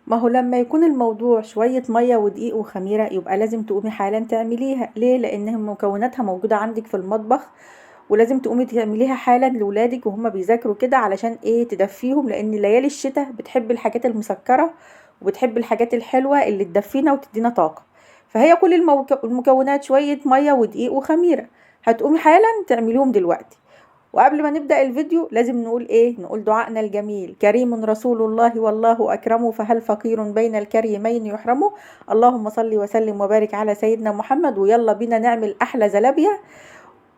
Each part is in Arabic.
ما هو لما يكون الموضوع شوية مية ودقيق وخميرة يبقى لازم تقومي حالا تعمليها. ليه؟ لان مكوناتها موجودة عندك في المطبخ، ولازم تقومي تعمليها حالا لولادك وهم بيذاكروا كده، علشان ايه؟ تدفيهم، لان ليالي الشتاء بتحب الحاجات المسكرة وبتحب الحاجات الحلوة اللي تدفينا وتدينا طاقة. فهي كل المكونات شوية مية ودقيق وخميرة. هتقومي حالا تعمليهم دلوقتي. وقبل ما نبدأ الفيديو لازم نقول ايه؟ نقول دعائنا الجميل: كريم رسول الله والله أكرمه، فهل فقير بين الكريمين يحرمه. اللهم صل وسلم وبارك على سيدنا محمد. ويلا بينا نعمل أحلى زلابية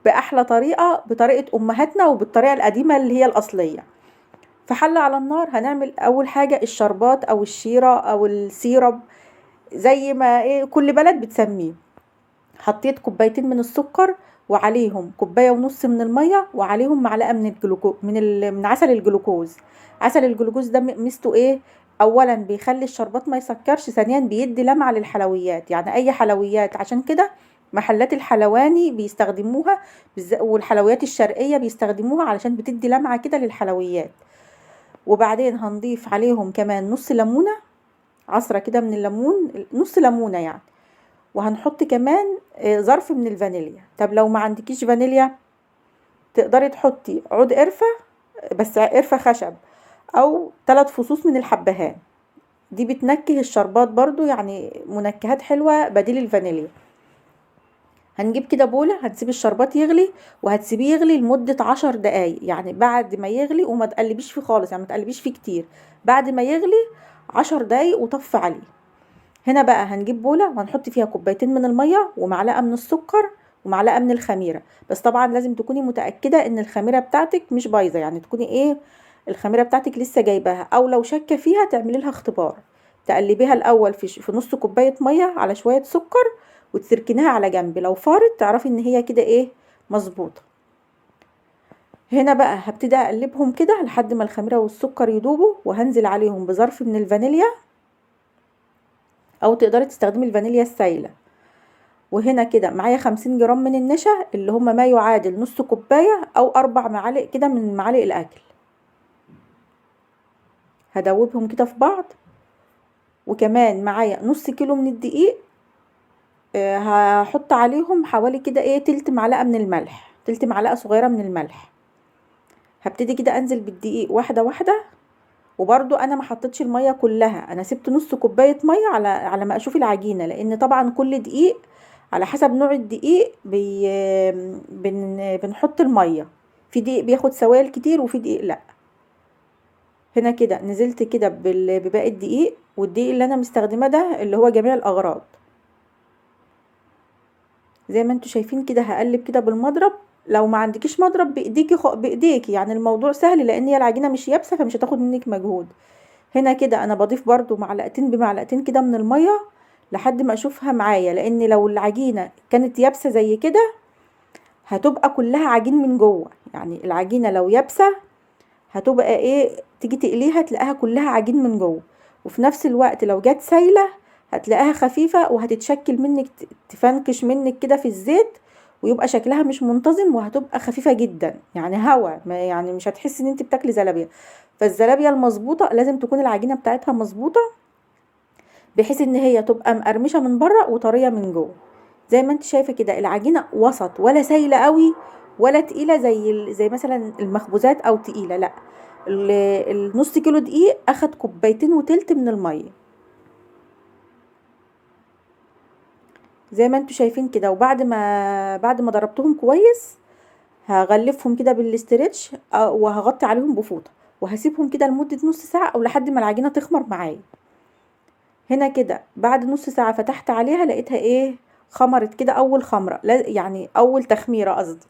بأحلى طريقة، بطريقة أمهاتنا وبالطريقة القديمة اللي هي الأصلية. في حلة على النار هنعمل أول حاجة الشربات أو الشيرة أو السيرب، زي ما ايه كل بلد بتسميه. حطيت كوبايتين من السكر، وعليهم كوبايه ونص من الميه، وعليهم معلقه من الجلوكو من عسل الجلوكوز. عسل الجلوكوز ده ميزته ايه؟ اولا بيخلي الشربات ما يسكرش، ثانيا بيدي لمعه للحلويات، يعني اي حلويات. عشان كده محلات الحلواني بيستخدموها، والحلويات الشرقيه بيستخدموها علشان بتدي لمعه كده للحلويات. وبعدين هنضيف عليهم كمان نص ليمونه، عصره كده من الليمون، نص ليمونه يعني. وهنحط كمان ظرف من الفانيليا. طب لو ما عندكيش فانيليا تقدري تحطي عود قرفة، بس قرفة خشب، او 3 فصوص من الحبهان. دي بتنكه الشربات برضو، يعني منكهات حلوة بديل الفانيليا. هنجيب كده بولة، هتسيب الشربات يغلي، وهتسيبيه يغلي لمدة 10 دقايق. يعني بعد ما يغلي، وما تقلبيش فيه خالص، يعني ما تقلبيش فيه كتير. بعد ما يغلي 10 دقايق وطفي عليه. هنا بقى هنجيب بولة وهنحط فيها كوبايتين من المية ومعلقة من السكر ومعلقة من الخميرة. بس طبعا لازم تكوني متأكدة ان الخميرة بتاعتك مش بايظة، يعني تكوني ايه، الخميرة بتاعتك لسه جايباها. او لو شاكة فيها تعملي لها اختبار، تقلبيها الاول في نص كوباية مية على شوية سكر، وتركنيها على جنب. لو فارت تعرفي ان هي كده ايه، مظبوطة. هنا بقى هبتدي اقلبهم كده لحد ما الخميرة والسكر يدوبوا، وهنزل عليهم بظرف من الفانيليا، او تقدري تستخدمي الفانيليا السايلة. وهنا كده معايا 50 جرام من النشا، اللي هما ما يعادل نص كوباية او 4 معالق كده من معالق الاكل. هدوبهم كده في بعض. وكمان معايا نص كيلو من الدقيق، هحط عليهم حوالي كده ايه تلت معلقة من الملح، تلت معلقة صغيرة من الملح. هبتدي كده انزل بالدقيق واحدة واحدة. وبرضو انا ما حطيتش المية كلها، انا سبت نص كوباية مية على ما اشوف العجينة، لان طبعا كل دقيق على حسب نوع الدقيق بنحط المية. في دقيق بياخد سوائل كتير وفي دقيق لا. هنا كده نزلت كده بباقي الدقيق، والدقيق اللي انا مستخدمه ده اللي هو جميع الاغراض. زي ما انتوا شايفين كده هقلب كده بالمضرب. لو ما عندكيش مضرب بايديكي بايديكي، يعني الموضوع سهل، لان هي العجينه مش يابسه فمش هتاخد منك مجهود. هنا كده انا بضيف برضو معلقتين بمعلقتين كده من الميه لحد ما اشوفها معايا، لان لو العجينه كانت يابسه زي كده هتبقى كلها عجين من جوه. يعني العجينه لو يابسه هتبقى ايه، تيجي تقليها تلاقيها كلها عجين من جوه. وفي نفس الوقت لو جت سايله هتلاقيها خفيفه وهتتشكل منك، تفنكش منك كده في الزيت، ويبقى شكلها مش منتظم، وهتبقى خفيفه جدا يعني هوا، يعني مش هتحسي ان انت بتاكلي زلابيه. فالزلابيه المظبوطه لازم تكون العجينه بتاعتها مظبوطه، بحيث ان هي تبقى مقرمشه من بره وطريه من جوه. زي ما انت شايفه كده العجينه وسط، ولا سايله قوي ولا تقيله زي مثلا المخبوزات او تقيله، لا. النص كيلو دقيق اخد كوبايتين وتلت من الميه، زي ما انتوا شايفين كده. بعد ما ضربتهم كويس هغلفهم كده بالاسترتش، وهغطي عليهم بفوطه، وهسيبهم كده لمده نص ساعه او لحد ما العجينه تخمر معايا. هنا كده بعد نص ساعة فتحت عليها لقيتها ايه، خمرت كده اول خمرة، يعني اول تخميرة قصدي.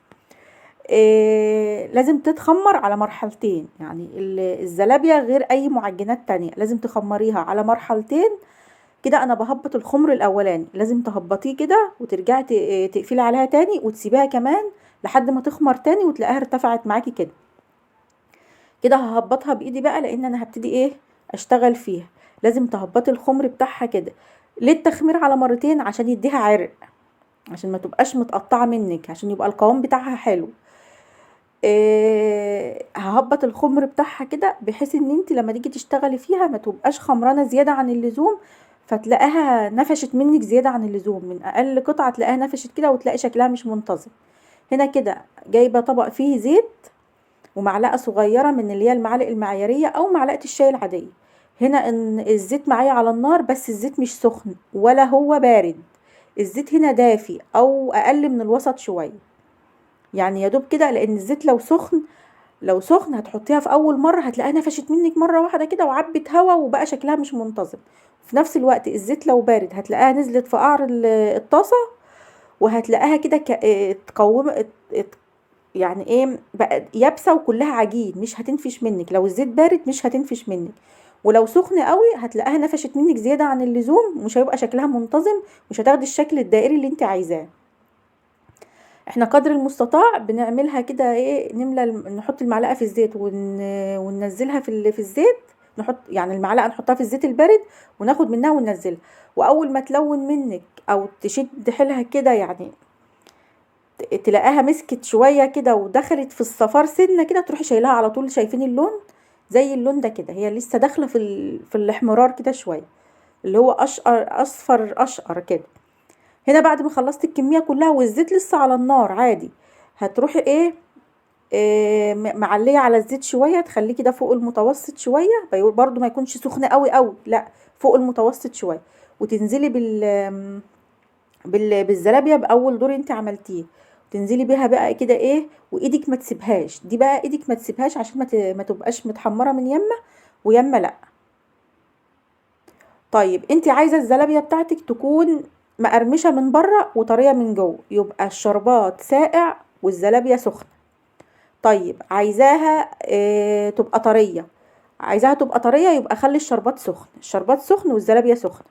إيه، لازم تتخمر على مرحلتين. يعني الزلابية غير اي معجنات تانية لازم تخمريها على مرحلتين. كده انا بهبط الخمر الاولاني، لازم تهبطيه كده وترجعي تقفلي عليها تاني وتسيبيها كمان لحد ما تخمر تاني وتلاقيها ارتفعت معاكي كده. كده ههبطها بايدي بقى، لان انا هبتدي ايه، اشتغل فيها. لازم تهبطي الخمر بتاعها كده. ليه التخمير على مرتين؟ عشان يديها عرق، عشان ما تبقاش متقطعه منك، عشان يبقى القوام بتاعها حلو. ههبط الخمر بتاعها كده بحيث ان انت لما تيجي تشتغلي فيها ما تبقاش خمرانه زياده عن اللزوم، فتلاقيها نفشت منك زياده عن اللزوم، من اقل قطعه تلاقيها نفشت كده وتلاقي شكلها مش منتظم. هنا كده جايبه طبق فيه زيت ومعلقه صغيره من اللي هي المعالق المعياريه او معلقه الشاي العاديه. هنا ان الزيت معايا على النار، بس الزيت مش سخن ولا هو بارد، الزيت هنا دافي او اقل من الوسط شويه، يعني يا دوب كده، لان الزيت لو سخن هتحطيها في اول مره هتلاقيها نفشت منك مره واحده كده وعبت هوا وبقى شكلها مش منتظم. في نفس الوقت الزيت لو بارد هتلاقيها نزلت في قعر الطاسه، وهتلاقيها كده تقوم يعني ايه بقى يابسه وكلها عجين، مش هتنفش منك. لو الزيت بارد مش هتنفش منك، ولو سخن قوي هتلاقيها نفشت منك زياده عن اللزوم، مش هيبقى شكلها منتظم، مش هتاخدي الشكل الدائري اللي انت عايزاه. احنا قدر المستطاع بنعملها كده ايه، نحط المعلقه في الزيت وننزلها في الزيت، نحط يعني المعلقه نحطها في الزيت البارد وناخد منها وننزلها، واول ما تلون منك او تشد حيلها كده، يعني تلاقيها مسكت شويه كده ودخلت في الصفار سنه كده، تروحي شايلها على طول. شايفين اللون؟ زي اللون ده كده، هي لسه داخله في الاحمرار كده شويه، اللي هو اشقر اصفر اشقر كده. هنا بعد ما خلصت الكميه كلها والزيت لسه على النار عادي، هتروحي ايه، معليه على الزيت شويه، تخليه كده فوق المتوسط شويه، برضو ما يكونش سخن قوي قوي، لا فوق المتوسط شويه، وتنزلي بالزلابيه باول دور انت عملتيه، تنزلي بيها بقى كده ايه، وايدك ما تسيبهاش، دي بقى ايدك ما تسيبهاش عشان ما تبقاش متحمره من يمه ويمه لا. طيب انت عايزه الزلابيه بتاعتك تكون مقرمشه من بره وطريه من جوه، يبقى الشربات ساقع والزلابيه سخنه. طيب عايزاها تبقى طريه، يبقى خلي الشربات سخن والزلابيه سخنه.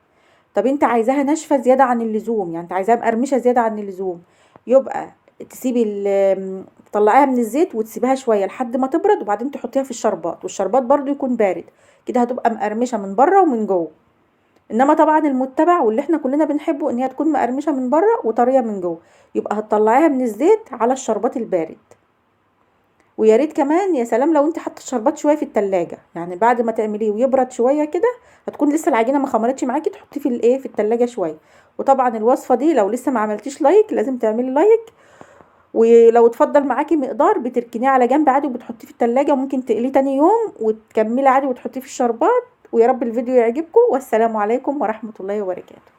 طب انت عايزاها ناشفه زياده عن اللزوم، يعني انت عايزاها مقرمشه زياده عن اللزوم، يبقى تسيبي تطلعيها من الزيت وتسيبيها شويه لحد ما تبرد، وبعدين تحطيها في الشربات، والشربات برضو يكون بارد، كده هتبقى مقرمشه من بره ومن جوه. انما طبعا المتبع واللي احنا كلنا بنحبه ان هي تكون مقرمشه من بره وطريه من جوه، يبقى هتطلعيها من الزيت على الشربات البارد. ويا ريت كمان يا سلام لو انت حاطه الشربات شويه في التلاجة، يعني بعد ما تعمليه ويبرد شويه كده، هتكون لسه العجينه ما خمرتش معاكي، تحطيه في الايه في التلاجة شويه. وطبعا الوصفه دي لو لسه ما عملتيش لايك لازم تعملي لايك، ولو اتفضل معاكي مقدار بتركنيه على جنب عادي وبتحطيه في التلاجة، وممكن تقليه تاني يوم وتكملي عادي وتحطيه في الشربات. ويا رب الفيديو يعجبكم، والسلام عليكم ورحمه الله وبركاته.